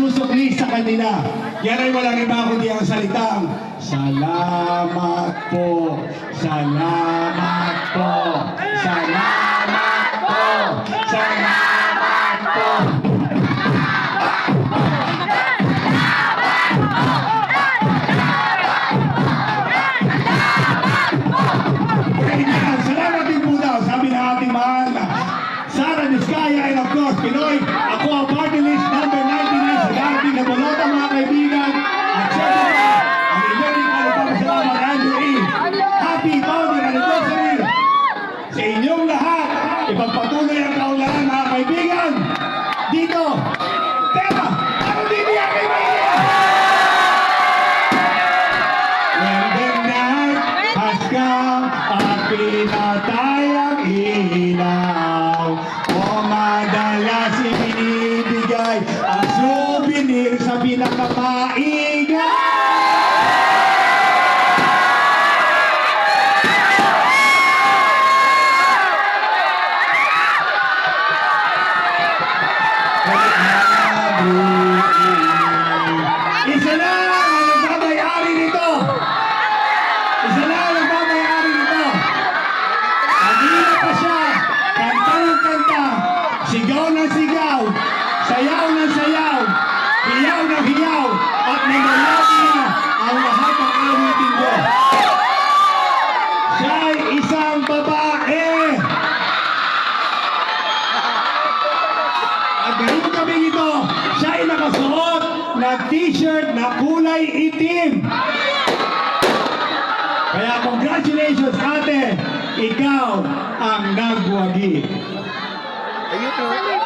nagsusukli sa kanila. Yan ay walang iba kundi ang salitang, salamat po, salamat po, salamat po, salamat po. Kailangan, salamat din po daw, sabi ng ating mahal na Sara Diskaya and of course, Pinoy, ako ang party list number 99 sa darating na bolota mga kaibigan. At syempre, ang inyong kalupang-salamat, Andrew E. Happy founding anniversary sa inyong lahat. Ipagpatuloy ang kaunlaran mga kaibigan. Dito, tema, ano dito yan kaibigan? When the night has come at pinatay ang ilaw, o madalas ibinibigay ang souvenir sa pinakamaiga. Isa lang ang nagmamayari nito. Isa lang ang nagmamayari nito. Kanina pa siya, kanta ng kanta, sigaw ng sigaw, sayaw ng sayaw, hiyaw ng hiyaw, at nangyayari na ang lahat ng awitin ko. Siya ay isang babae. At ngayon kami ito, siya ay nakasuot na t-shirt na kulay itim. Kaya congratulations ate, ikaw ang nagwagi. Ayun po.